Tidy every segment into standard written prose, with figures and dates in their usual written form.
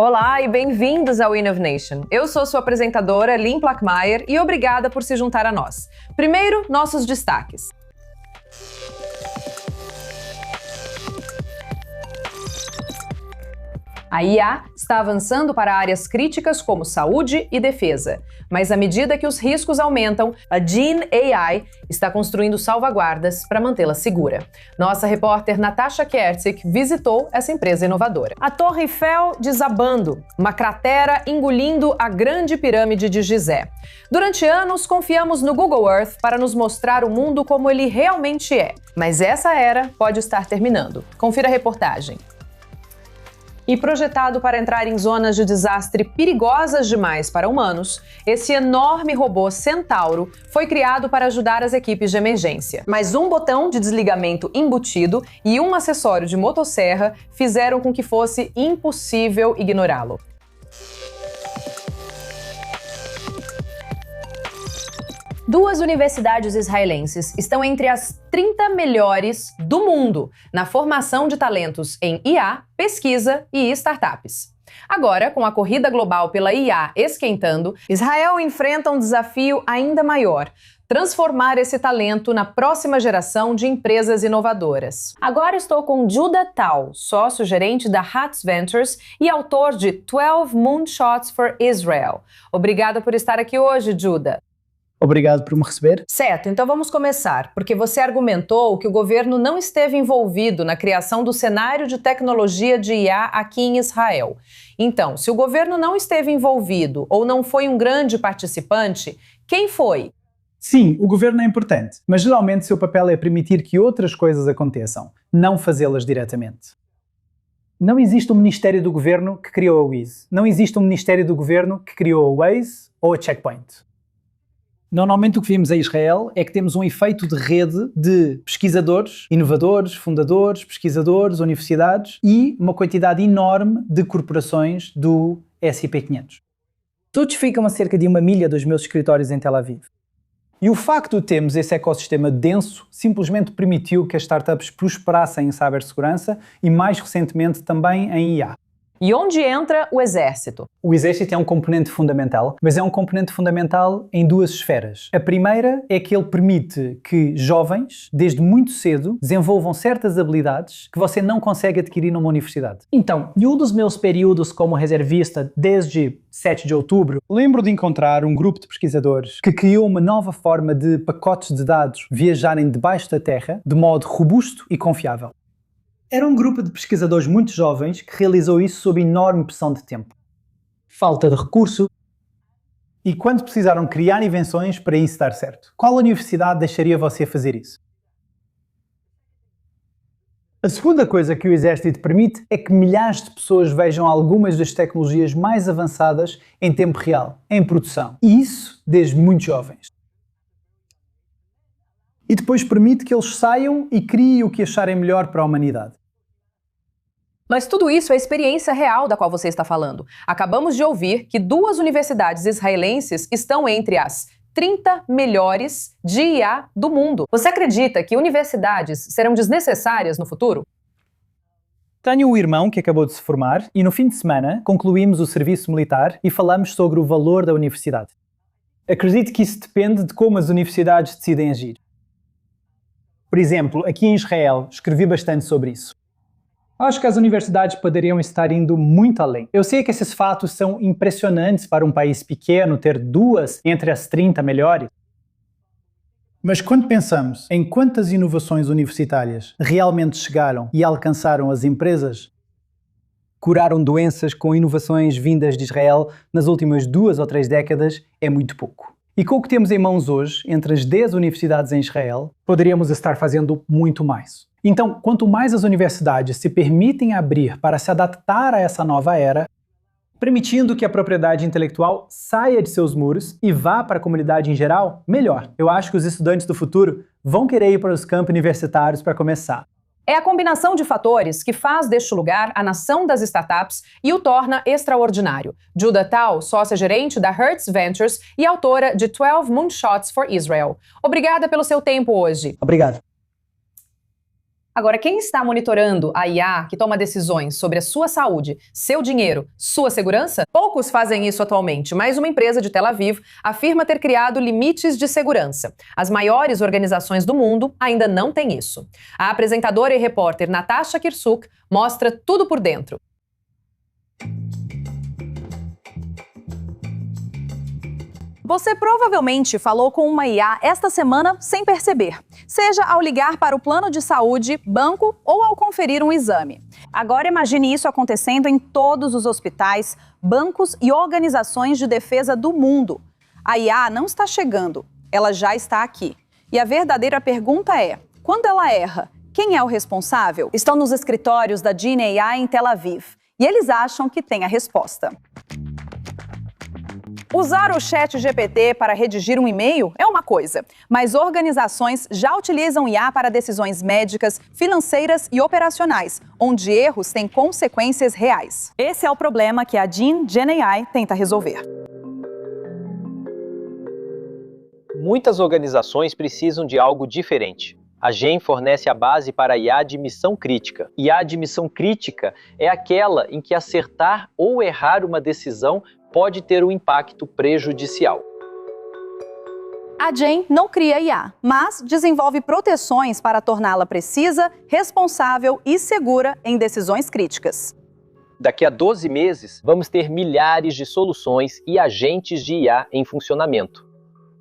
Olá e bem-vindos ao Innovation. Eu sou sua apresentadora, Lynn Plackmeyer, e obrigada por se juntar a nós. Primeiro, nossos destaques. A IA está avançando para áreas críticas como saúde e defesa, mas à medida que os riscos aumentam, a Gene AI está construindo salvaguardas para mantê-la segura. Nossa repórter Natasha Kertzig visitou essa empresa inovadora. A Torre Eiffel desabando, uma cratera engolindo a grande pirâmide de Gizé. Durante anos, confiamos no Google Earth para nos mostrar o mundo como ele realmente é, mas essa era pode estar terminando. Confira a reportagem. E projetado para entrar em zonas de desastre perigosas demais para humanos, esse enorme robô Centauro foi criado para ajudar as equipes de emergência. Mas um botão de desligamento embutido e um acessório de motosserra fizeram com que fosse impossível ignorá-lo. Duas universidades israelenses estão entre as 30 melhores do mundo na formação de talentos em IA, pesquisa e startups. Agora, com a corrida global pela IA esquentando, Israel enfrenta um desafio ainda maior: transformar esse talento na próxima geração de empresas inovadoras. Agora estou com Judah Tal, sócio-gerente da Hertz Ventures e autor de 12 Moonshots for Israel. Obrigada por estar aqui hoje, Judah. Obrigado por me receber. Certo, então vamos começar, porque você argumentou que o governo não esteve envolvido na criação do cenário de tecnologia de IA aqui em Israel. Então, se o governo não esteve envolvido ou não foi um grande participante, quem foi? Sim, o governo é importante, mas geralmente seu papel é permitir que outras coisas aconteçam, não fazê-las diretamente. Não existe um ministério do governo que criou a Wiz. Não existe um ministério do governo que criou a Waze ou a Checkpoint. Normalmente o que vimos em Israel é que temos um efeito de rede de pesquisadores, inovadores, fundadores, pesquisadores, universidades e uma quantidade enorme de corporações do S&P 500. Todos ficam a cerca de 1 milha dos meus escritórios em Tel Aviv. E o facto de termos esse ecossistema denso simplesmente permitiu que as startups prosperassem em cibersegurança e mais recentemente também em IA. E onde entra o Exército? O Exército é um componente fundamental, mas é um componente fundamental em duas esferas. A primeira é que ele permite que jovens, desde muito cedo, desenvolvam certas habilidades que você não consegue adquirir numa universidade. Então, em um dos meus períodos como reservista, desde 7 de outubro, lembro de encontrar um grupo de pesquisadores que criou uma nova forma de pacotes de dados viajarem debaixo da terra de modo robusto e confiável. Era um grupo de pesquisadores muito jovens que realizou isso sob enorme pressão de tempo, falta de recurso e quando precisaram criar invenções para isso dar certo. Qual universidade deixaria você fazer isso? A segunda coisa que o Exército permite é que milhares de pessoas vejam algumas das tecnologias mais avançadas em tempo real, em produção. E isso desde muito jovens. E depois permite que eles saiam e criem o que acharem melhor para a humanidade. Mas tudo isso é a experiência real da qual você está falando. Acabamos de ouvir que duas universidades israelenses estão entre as 30 melhores de IA do mundo. Você acredita que universidades serão desnecessárias no futuro? Tenho um irmão que acabou de se formar e no fim de semana concluímos o serviço militar e falamos sobre o valor da universidade. Acredito que isso depende de como as universidades decidem agir. Por exemplo, aqui em Israel, escrevi bastante sobre isso. Acho que as universidades poderiam estar indo muito além. Eu sei que esses fatos são impressionantes para um país pequeno ter duas entre as 30 melhores. Mas quando pensamos em quantas inovações universitárias realmente chegaram e alcançaram as empresas, curaram doenças com inovações vindas de Israel nas últimas 2 ou 3 décadas, é muito pouco. E com o que temos em mãos hoje, entre as 10 universidades em Israel, poderíamos estar fazendo muito mais. Então, quanto mais as universidades se permitem abrir para se adaptar a essa nova era, permitindo que a propriedade intelectual saia de seus muros e vá para a comunidade em geral, melhor. Eu acho que os estudantes do futuro vão querer ir para os campos universitários para começar. É a combinação de fatores que faz deste lugar a nação das startups e o torna extraordinário. Judah Tal, sócia-gerente da Hertz Ventures e autora de 12 Moonshots for Israel. Obrigada pelo seu tempo hoje. Obrigado. Agora, quem está monitorando a IA que toma decisões sobre a sua saúde, seu dinheiro, sua segurança? Poucos fazem isso atualmente, mas uma empresa de Tel Aviv afirma ter criado limites de segurança. As maiores organizações do mundo ainda não têm isso. A apresentadora e repórter Natasha Kirsuk mostra tudo por dentro. Você provavelmente falou com uma IA esta semana sem perceber, seja ao ligar para o plano de saúde, banco ou ao conferir um exame. Agora imagine isso acontecendo em todos os hospitais, bancos e organizações de defesa do mundo. A IA não está chegando, ela já está aqui. E a verdadeira pergunta é, quando ela erra, quem é o responsável? Estão nos escritórios da Gene AI em Tel Aviv e eles acham que tem a resposta. Usar o ChatGPT para redigir um e-mail é uma coisa, mas organizações já utilizam IA para decisões médicas, financeiras e operacionais, onde erros têm consequências reais. Esse é o problema que a Gene AI tenta resolver. Muitas organizações precisam de algo diferente. A GEM fornece a base para a IA de missão crítica. IA de missão crítica é aquela em que acertar ou errar uma decisão pode ter um impacto prejudicial. A Gene não cria IA, mas desenvolve proteções para torná-la precisa, responsável e segura em decisões críticas. Daqui a 12 meses, vamos ter milhares de soluções e agentes de IA em funcionamento.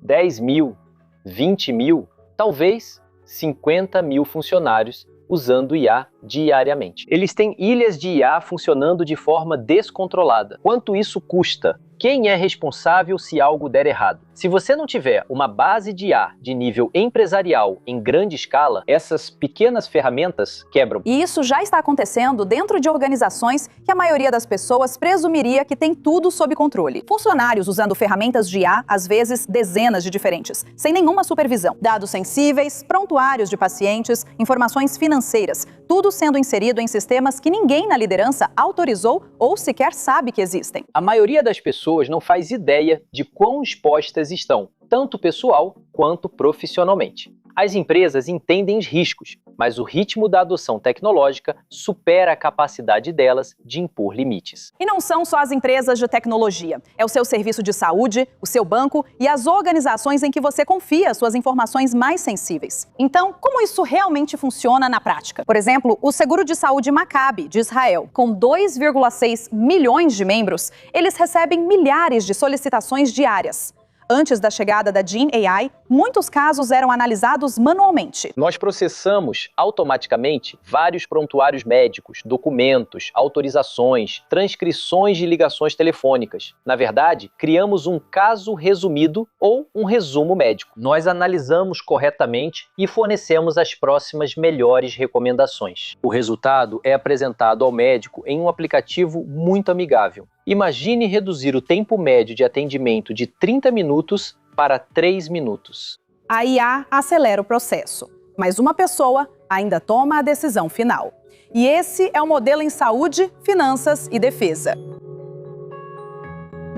10 mil, 20 mil, talvez 50 mil funcionários usando IA diariamente. Eles têm ilhas de IA funcionando de forma descontrolada. Quanto isso custa? Quem é responsável se algo der errado? Se você não tiver uma base de IA de nível empresarial em grande escala, essas pequenas ferramentas quebram. E isso já está acontecendo dentro de organizações que a maioria das pessoas presumiria que tem tudo sob controle. Funcionários usando ferramentas de IA, às vezes dezenas de diferentes, sem nenhuma supervisão. Dados sensíveis, prontuários de pacientes, informações financeiras, tudo sendo inserido em sistemas que ninguém na liderança autorizou ou sequer sabe que existem. A maioria das pessoas não faz ideia de quão expostas estão, tanto pessoal quanto profissionalmente. As empresas entendem os riscos, mas o ritmo da adoção tecnológica supera a capacidade delas de impor limites. E não são só as empresas de tecnologia. É o seu serviço de saúde, o seu banco e as organizações em que você confia suas informações mais sensíveis. Então, como isso realmente funciona na prática? Por exemplo, o seguro de saúde Maccabi, de Israel. Com 2,6 milhões de membros, eles recebem milhares de solicitações diárias. Antes da chegada da Gene AI, muitos casos eram analisados manualmente. Nós processamos automaticamente vários prontuários médicos, documentos, autorizações, transcrições de ligações telefônicas. Na verdade, criamos um caso resumido ou um resumo médico. Nós analisamos corretamente e fornecemos as próximas melhores recomendações. O resultado é apresentado ao médico em um aplicativo muito amigável. Imagine reduzir o tempo médio de atendimento de 30 minutos para 3 minutos. A IA acelera o processo, mas uma pessoa ainda toma a decisão final. E esse é o modelo em saúde, finanças e defesa.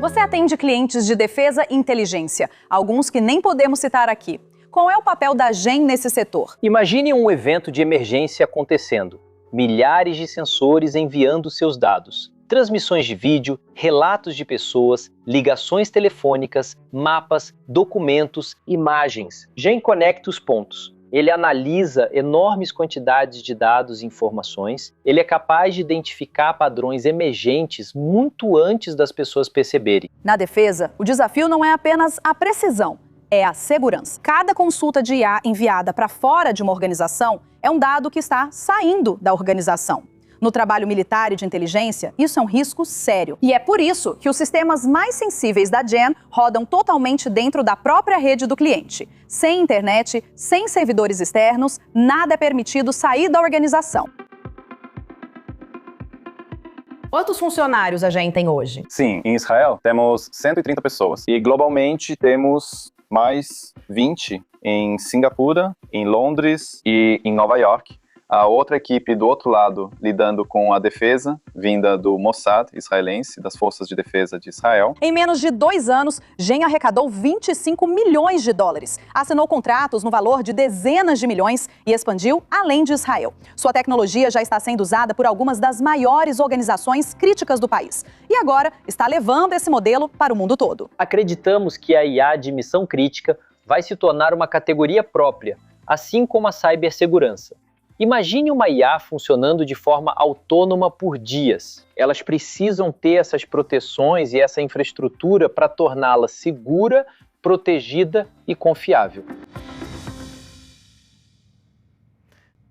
Você atende clientes de defesa e inteligência, alguns que nem podemos citar aqui. Qual é o papel da Gene nesse setor? Imagine um evento de emergência acontecendo. Milhares de sensores enviando seus dados. Transmissões de vídeo, relatos de pessoas, ligações telefônicas, mapas, documentos, imagens. Gene conecta os pontos. Ele analisa enormes quantidades de dados e informações. Ele é capaz de identificar padrões emergentes muito antes das pessoas perceberem. Na defesa, o desafio não é apenas a precisão, é a segurança. Cada consulta de IA enviada para fora de uma organização é um dado que está saindo da organização. No trabalho militar e de inteligência, isso é um risco sério. E é por isso que os sistemas mais sensíveis da Gene rodam totalmente dentro da própria rede do cliente. Sem internet, sem servidores externos, nada é permitido sair da organização. Quantos funcionários a Gene tem hoje? Sim, em Israel temos 130 pessoas e globalmente temos mais 20 em Singapura, em Londres e em Nova York. A outra equipe do outro lado lidando com a defesa, vinda do Mossad israelense, das Forças de Defesa de Israel. Em menos de 2 anos, Gen arrecadou 25 milhões de dólares. Assinou contratos no valor de dezenas de milhões e expandiu além de Israel. Sua tecnologia já está sendo usada por algumas das maiores organizações críticas do país. E agora está levando esse modelo para o mundo todo. Acreditamos que a IA de missão crítica vai se tornar uma categoria própria, assim como a cibersegurança. Imagine uma IA funcionando de forma autônoma por dias. Elas precisam ter essas proteções e essa infraestrutura para torná-la segura, protegida e confiável.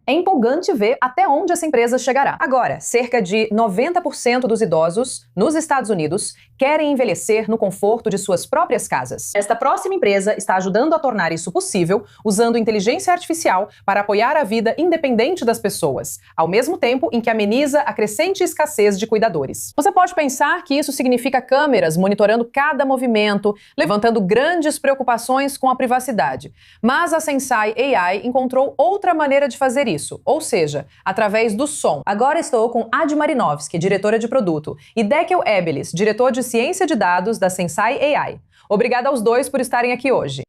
É empolgante ver até onde essa empresa chegará. Agora, cerca de 90% dos idosos nos Estados Unidos querem envelhecer no conforto de suas próprias casas. Esta próxima empresa está ajudando a tornar isso possível usando inteligência artificial para apoiar a vida independente das pessoas, ao mesmo tempo em que ameniza a crescente escassez de cuidadores. Você pode pensar que isso significa câmeras monitorando cada movimento, levantando grandes preocupações com a privacidade. Mas a Sensai AI encontrou outra maneira de fazer isso, ou seja, através do som. Agora estou com Adi Marinovski, diretora de produto, e Dekel Ebelis, diretor de ciência de dados da Sensai AI. Obrigada aos dois por estarem aqui hoje.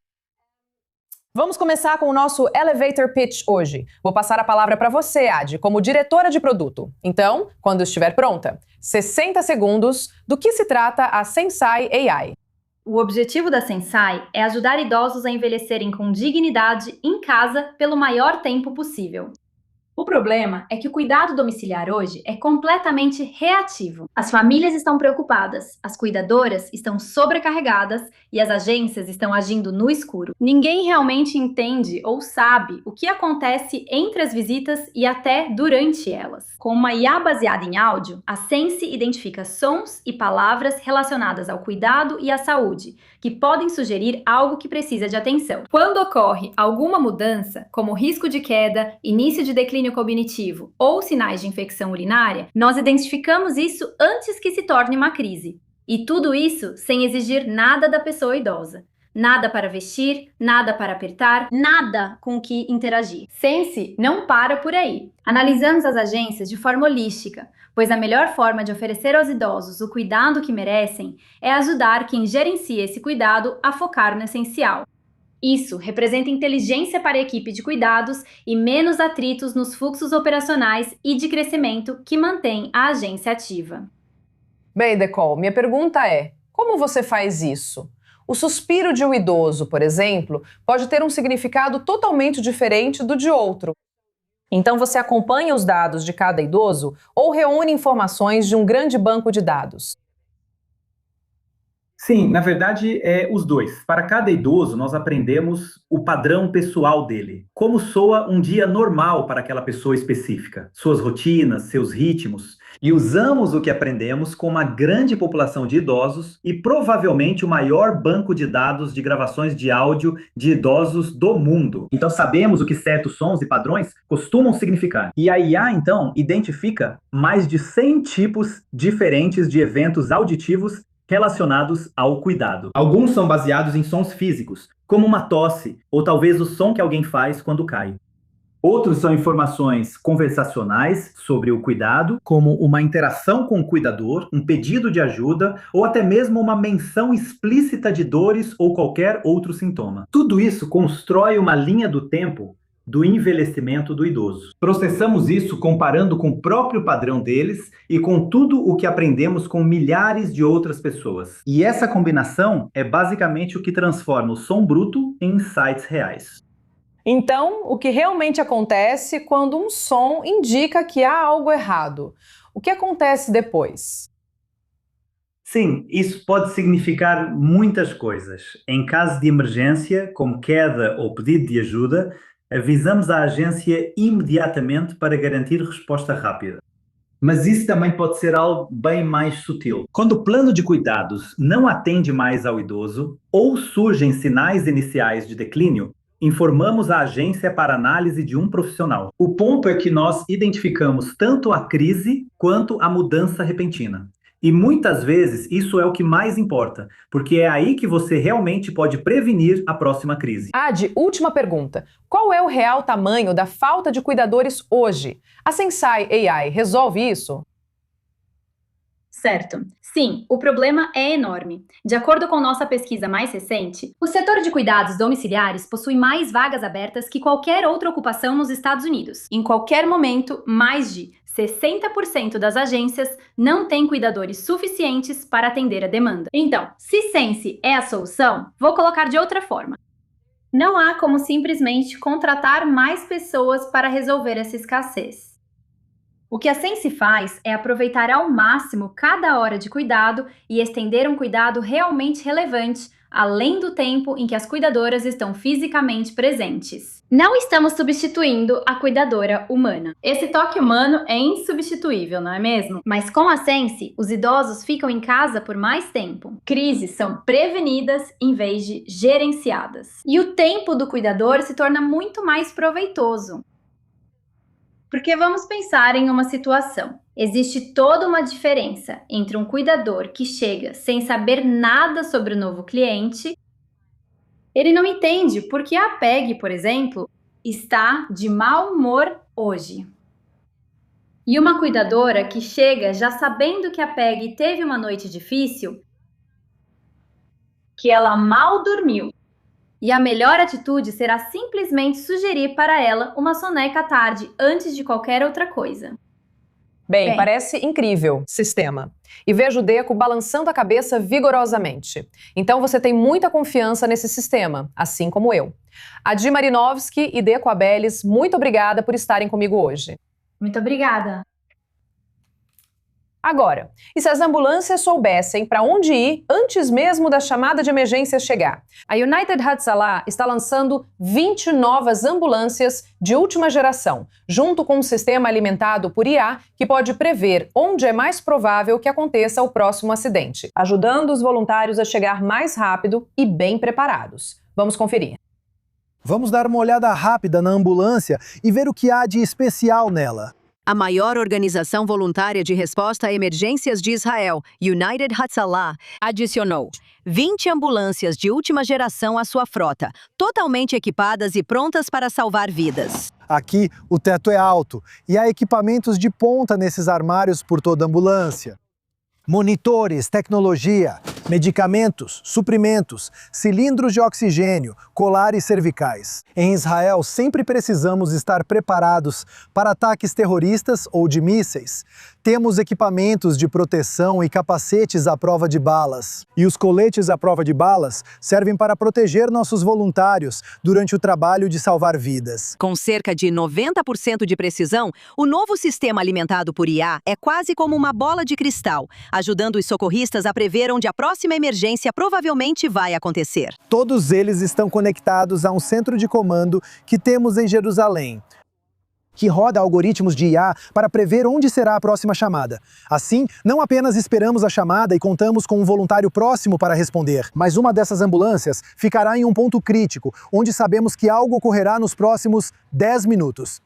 Vamos começar com o nosso Elevator Pitch hoje. Vou passar a palavra para você, Adi, como diretora de produto. Então, quando estiver pronta, 60 segundos do que se trata a Sensai AI. O objetivo da Sensai é ajudar idosos a envelhecerem com dignidade em casa pelo maior tempo possível. O problema é que o cuidado domiciliar hoje é completamente reativo. As famílias estão preocupadas, as cuidadoras estão sobrecarregadas e as agências estão agindo no escuro. Ninguém realmente entende ou sabe o que acontece entre as visitas e até durante elas. Com uma IA baseada em áudio, a Sense identifica sons e palavras relacionadas ao cuidado e à saúde, que podem sugerir algo que precisa de atenção. Quando ocorre alguma mudança, como risco de queda, início de declínio cognitivo ou sinais de infecção urinária, nós identificamos isso antes que se torne uma crise. E tudo isso sem exigir nada da pessoa idosa. Nada para vestir, nada para apertar, nada com o que interagir. Sense não para por aí. Analisamos as agências de forma holística, pois a melhor forma de oferecer aos idosos o cuidado que merecem é ajudar quem gerencia esse cuidado a focar no essencial. Isso representa inteligência para a equipe de cuidados e menos atritos nos fluxos operacionais e de crescimento que mantém a agência ativa. Bem, Decol, minha pergunta é: como você faz isso? O suspiro de um idoso, por exemplo, pode ter um significado totalmente diferente do de outro. Então você acompanha os dados de cada idoso ou reúne informações de um grande banco de dados? Sim, na verdade é os dois. Para cada idoso, nós aprendemos o padrão pessoal dele. Como soa um dia normal para aquela pessoa específica, suas rotinas, seus ritmos. E usamos o que aprendemos com uma grande população de idosos e provavelmente o maior banco de dados de gravações de áudio de idosos do mundo. Então sabemos o que certos sons e padrões costumam significar. E a IA, então, identifica mais de 100 tipos diferentes de eventos auditivos relacionados ao cuidado. Alguns são baseados em sons físicos, como uma tosse, ou talvez o som que alguém faz quando cai. Outros são informações conversacionais sobre o cuidado, como uma interação com o cuidador, um pedido de ajuda, ou até mesmo uma menção explícita de dores ou qualquer outro sintoma. Tudo isso constrói uma linha do tempo do envelhecimento do idoso. Processamos isso comparando com o próprio padrão deles e com tudo o que aprendemos com milhares de outras pessoas. E essa combinação é basicamente o que transforma o som bruto em insights reais. Então, o que realmente acontece quando um som indica que há algo errado? O que acontece depois? Sim, isso pode significar muitas coisas. Em caso de emergência, como queda ou pedido de ajuda, avisamos a agência imediatamente para garantir resposta rápida. Mas isso também pode ser algo bem mais sutil. Quando o plano de cuidados não atende mais ao idoso ou surgem sinais iniciais de declínio, informamos a agência para análise de um profissional. O ponto é que nós identificamos tanto a crise quanto a mudança repentina. E muitas vezes isso é o que mais importa, porque é aí que você realmente pode prevenir a próxima crise. Ad, última pergunta. Qual é o real tamanho da falta de cuidadores hoje? A Sensai AI resolve isso? Certo. Sim, o problema é enorme. De acordo com nossa pesquisa mais recente, o setor de cuidados domiciliares possui mais vagas abertas que qualquer outra ocupação nos Estados Unidos. Em qualquer momento, mais de 60% das agências não têm cuidadores suficientes para atender a demanda. Então, se Sense é a solução, vou colocar de outra forma. Não há como simplesmente contratar mais pessoas para resolver essa escassez. O que a Sense faz é aproveitar ao máximo cada hora de cuidado e estender um cuidado realmente relevante, além do tempo em que as cuidadoras estão fisicamente presentes. Não estamos substituindo a cuidadora humana. Esse toque humano é insubstituível, não é mesmo? Mas com a Sense, os idosos ficam em casa por mais tempo. Crises são prevenidas em vez de gerenciadas. E o tempo do cuidador se torna muito mais proveitoso. Porque vamos pensar em uma situação. Existe toda uma diferença entre um cuidador que chega sem saber nada sobre o novo cliente. Ele não entende porque a Peg, por exemplo, está de mau humor hoje. E uma cuidadora que chega já sabendo que a Peg teve uma noite difícil, que ela mal dormiu. E a melhor atitude será simplesmente sugerir para ela uma soneca à tarde antes de qualquer outra coisa. Bem, parece incrível sistema. E vejo o Deco balançando a cabeça vigorosamente. Então você tem muita confiança nesse sistema, assim como eu. Adi Marinovski e Deco Abeles, muito obrigada por estarem comigo hoje. Muito obrigada. Agora, e se as ambulâncias soubessem para onde ir antes mesmo da chamada de emergência chegar? A United Hatzalah está lançando 20 novas ambulâncias de última geração, junto com um sistema alimentado por IA que pode prever onde é mais provável que aconteça o próximo acidente, ajudando os voluntários a chegar mais rápido e bem preparados. Vamos conferir. Vamos dar uma olhada rápida na ambulância e ver o que há de especial nela. A maior organização voluntária de resposta a emergências de Israel, United Hatzalah, adicionou 20 ambulâncias de última geração à sua frota, totalmente equipadas e prontas para salvar vidas. Aqui, o teto é alto e há equipamentos de ponta nesses armários por toda a ambulância. Monitores, tecnologia, medicamentos, suprimentos, cilindros de oxigênio, colares cervicais. Em Israel, sempre precisamos estar preparados para ataques terroristas ou de mísseis. Temos equipamentos de proteção e capacetes à prova de balas. E os coletes à prova de balas servem para proteger nossos voluntários durante o trabalho de salvar vidas. Com cerca de 90% de precisão, o novo sistema alimentado por IA é quase como uma bola de cristal, ajudando os socorristas a prever onde a próxima emergência provavelmente vai acontecer. Todos eles estão conectados a um centro de comando que temos em Jerusalém, que roda algoritmos de IA para prever onde será a próxima chamada. Assim, não apenas esperamos a chamada e contamos com um voluntário próximo para responder, mas uma dessas ambulâncias ficará em um ponto crítico, onde sabemos que algo ocorrerá nos próximos 10 minutos.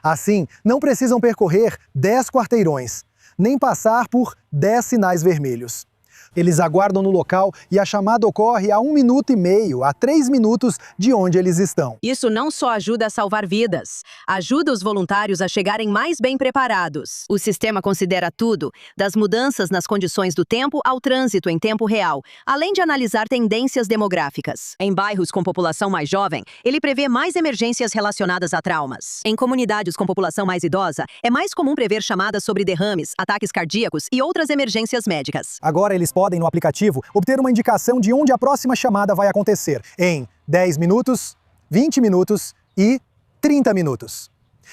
Assim, não precisam percorrer 10 quarteirões, nem passar por 10 sinais vermelhos. Eles aguardam no local e a chamada ocorre a 1 minuto e meio, a 3 minutos de onde eles estão. Isso não só ajuda a salvar vidas, ajuda os voluntários a chegarem mais bem preparados. O sistema considera tudo, das mudanças nas condições do tempo ao trânsito em tempo real, além de analisar tendências demográficas. Em bairros com população mais jovem, ele prevê mais emergências relacionadas a traumas. Em comunidades com população mais idosa, é mais comum prever chamadas sobre derrames, ataques cardíacos e outras emergências médicas. Agora eles podem, no aplicativo, obter uma indicação de onde a próxima chamada vai acontecer em 10 minutos, 20 minutos e 30 minutos.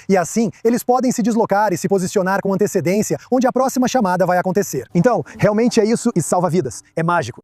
E assim, eles podem se deslocar e se posicionar com antecedência onde a próxima chamada vai acontecer. Então, realmente é isso e salva vidas. É mágico.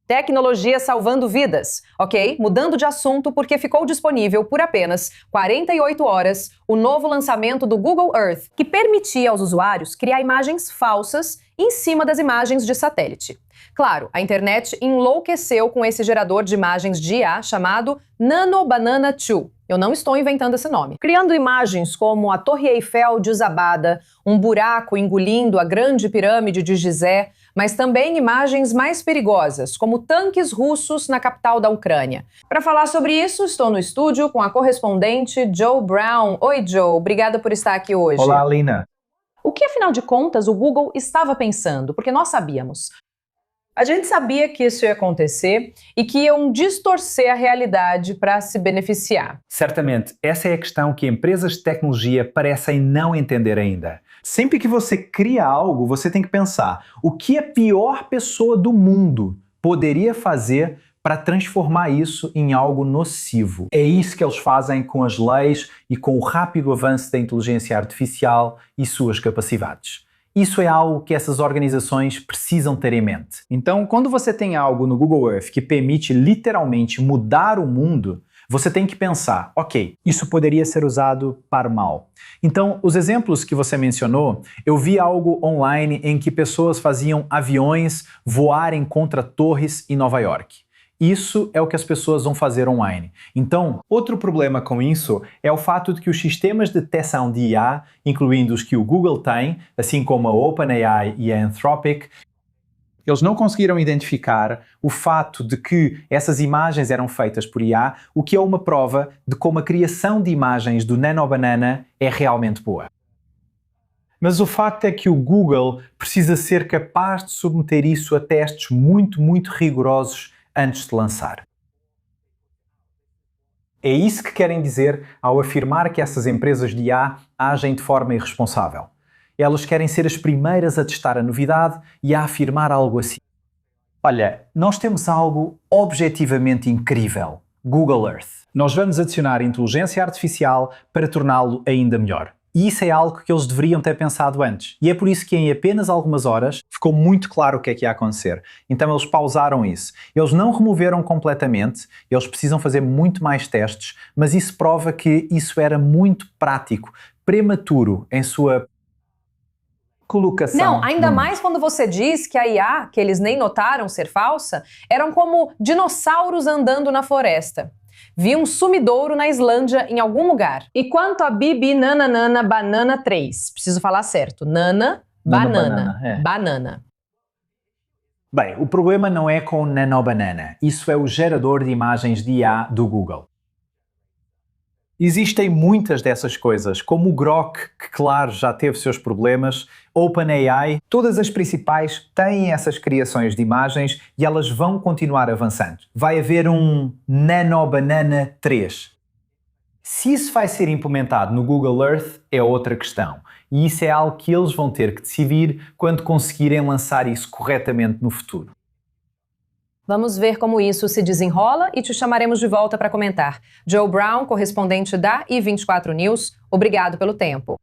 Tecnologia salvando vidas, ok? Mudando de assunto porque ficou disponível por apenas 48 horas o novo lançamento do Google Earth, que permitia aos usuários criar imagens falsas em cima das imagens de satélite. Claro, a internet enlouqueceu com esse gerador de imagens de IA chamado Nano Banana 2. Eu não estou inventando esse nome. Criando imagens como a Torre Eiffel desabada, um buraco engolindo a grande pirâmide de Gizé, mas também imagens mais perigosas, como tanques russos na capital da Ucrânia. Para falar sobre isso, estou no estúdio com a correspondente Joe Brown. Oi, Joe, obrigada por estar aqui hoje. Olá, Lina. O que, afinal de contas, o Google estava pensando? Porque nós sabíamos. A gente sabia que isso ia acontecer e que iam distorcer a realidade para se beneficiar. Certamente, essa é a questão que empresas de tecnologia parecem não entender ainda. Sempre que você cria algo, você tem que pensar o que a pior pessoa do mundo poderia fazer para transformar isso em algo nocivo. É isso que eles fazem com as leis e com o rápido avanço da inteligência artificial e suas capacidades. Isso é algo que essas organizações precisam ter em mente. Então, quando você tem algo no Google Earth que permite literalmente mudar o mundo, você tem que pensar, ok, isso poderia ser usado para o mal. Então, os exemplos que você mencionou, eu vi algo online em que pessoas faziam aviões voarem contra torres em Nova York. Isso é o que as pessoas vão fazer online. Então, outro problema com isso é o fato de que os sistemas de detecção de IA, incluindo os que o Google tem, assim como a OpenAI e a Anthropic, eles não conseguiram identificar o fato de que essas imagens eram feitas por IA, o que é uma prova de como a criação de imagens do nanobanana é realmente boa. Mas o facto é que o Google precisa ser capaz de submeter isso a testes muito rigorosos antes de lançar. É isso que querem dizer ao afirmar que essas empresas de IA agem de forma irresponsável. Elas querem ser as primeiras a testar a novidade e a afirmar algo assim. Olha, nós temos algo objetivamente incrível, Google Earth. Nós vamos adicionar inteligência artificial para torná-lo ainda melhor. E isso é algo que eles deveriam ter pensado antes. E é por isso que em apenas algumas horas ficou muito claro o que é que ia acontecer. Então eles pausaram isso. Eles não removeram completamente, eles precisam fazer muito mais testes, mas isso prova que isso era muito prático, prematuro em sua colocação. Não, ainda mais quando você diz que a IA, que eles nem notaram ser falsa, eram como dinossauros andando na floresta. Vi um sumidouro na Islândia em algum lugar. E quanto a Bibi Nananana Banana 3? Preciso falar certo. Nana, banana. Banana. Bem, o problema não é com o nanobanana. Isso é o gerador de imagens de IA do Google. Existem muitas dessas coisas, como o Grok, que claro já teve seus problemas, OpenAI, todas as principais têm essas criações de imagens e elas vão continuar avançando. Vai haver um Nanobanana 3. Se isso vai ser implementado no Google Earth é outra questão. E isso é algo que eles vão ter que decidir quando conseguirem lançar isso corretamente no futuro. Vamos ver como isso se desenrola e te chamaremos de volta para comentar. Joe Brown, correspondente da I24 News, obrigado pelo tempo.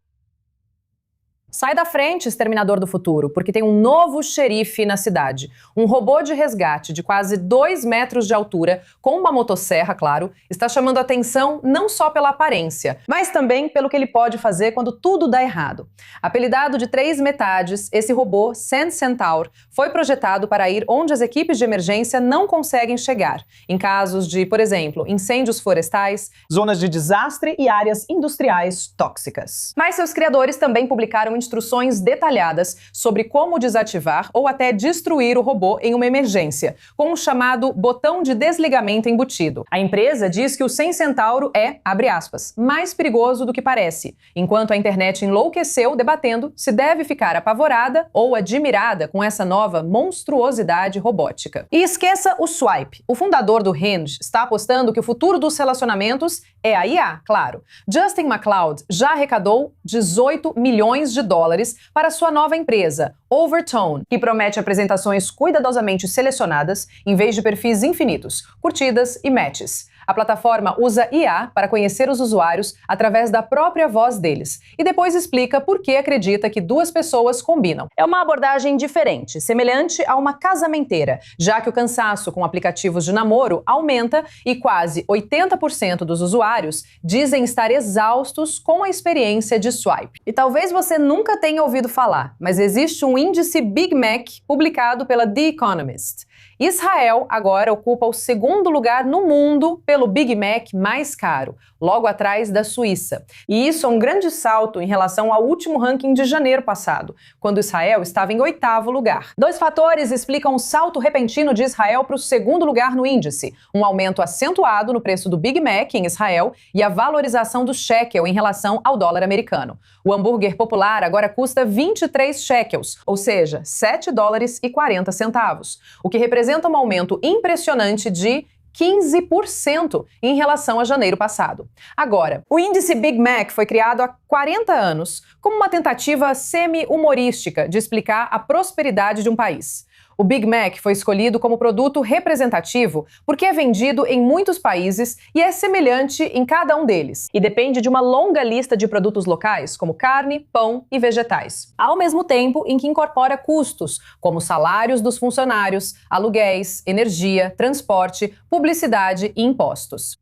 Sai da frente, Exterminador do Futuro, porque tem um novo xerife na cidade. Um robô de resgate de quase 2 metros de altura, com uma motosserra, claro, está chamando a atenção não só pela aparência, mas também pelo que ele pode fazer quando tudo dá errado. Apelidado de 3 metades, esse robô, Sand Centaur, foi projetado para ir onde as equipes de emergência não conseguem chegar, em casos de, por exemplo, incêndios florestais, zonas de desastre e áreas industriais tóxicas. Mas seus criadores também publicaram instruções detalhadas sobre como desativar ou até destruir o robô em uma emergência, com o chamado botão de desligamento embutido. A empresa diz que o Sand Centaur é, abre aspas, mais perigoso do que parece, enquanto a internet enlouqueceu debatendo se deve ficar apavorada ou admirada com essa nova monstruosidade robótica. E esqueça o swipe. O fundador do Hinge está apostando que o futuro dos relacionamentos é a IA, claro. Justin McLeod já arrecadou 18 milhões de dólares para sua nova empresa, Overtone, que promete apresentações cuidadosamente selecionadas em vez de perfis infinitos, curtidas e matches. A plataforma usa IA para conhecer os usuários através da própria voz deles e depois explica por que acredita que 2 pessoas combinam. É uma abordagem diferente, semelhante a uma casamenteira, já que o cansaço com aplicativos de namoro aumenta e quase 80% dos usuários dizem estar exaustos com a experiência de swipe. E talvez você nunca tenha ouvido falar, mas existe um índice Big Mac publicado pela The Economist. Israel agora ocupa o 2º lugar no mundo pelo Big Mac mais caro. logo atrás da Suíça. E isso é um grande salto em relação ao último ranking de janeiro passado, quando Israel estava em 8º lugar. 2 fatores explicam o salto repentino de Israel para o 2º lugar no índice: um aumento acentuado no preço do Big Mac em Israel e a valorização do shekel em relação ao dólar americano. O hambúrguer popular agora custa 23 shekels, ou seja, $7,40, o que representa um aumento impressionante de 15% em relação a janeiro passado. Agora, o índice Big Mac foi criado há 40 anos como uma tentativa semi-humorística de explicar a prosperidade de um país. O Big Mac foi escolhido como produto representativo porque é vendido em muitos países e é semelhante em cada um deles, e depende de uma longa lista de produtos locais, como carne, pão e vegetais, ao mesmo tempo em que incorpora custos, como salários dos funcionários, aluguéis, energia, transporte, publicidade e impostos.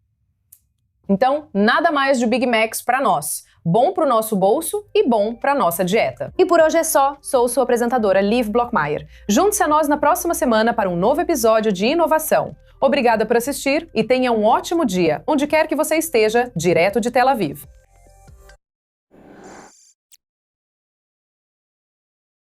Então, nada mais de Big Macs para nós. Bom para o nosso bolso e bom para a nossa dieta. E por hoje é só. Sou sua apresentadora Liv Blockmeyer. Junte-se a nós na próxima semana para um novo episódio de inovação. Obrigada por assistir e tenha um ótimo dia, onde quer que você esteja, direto de Tel Aviv.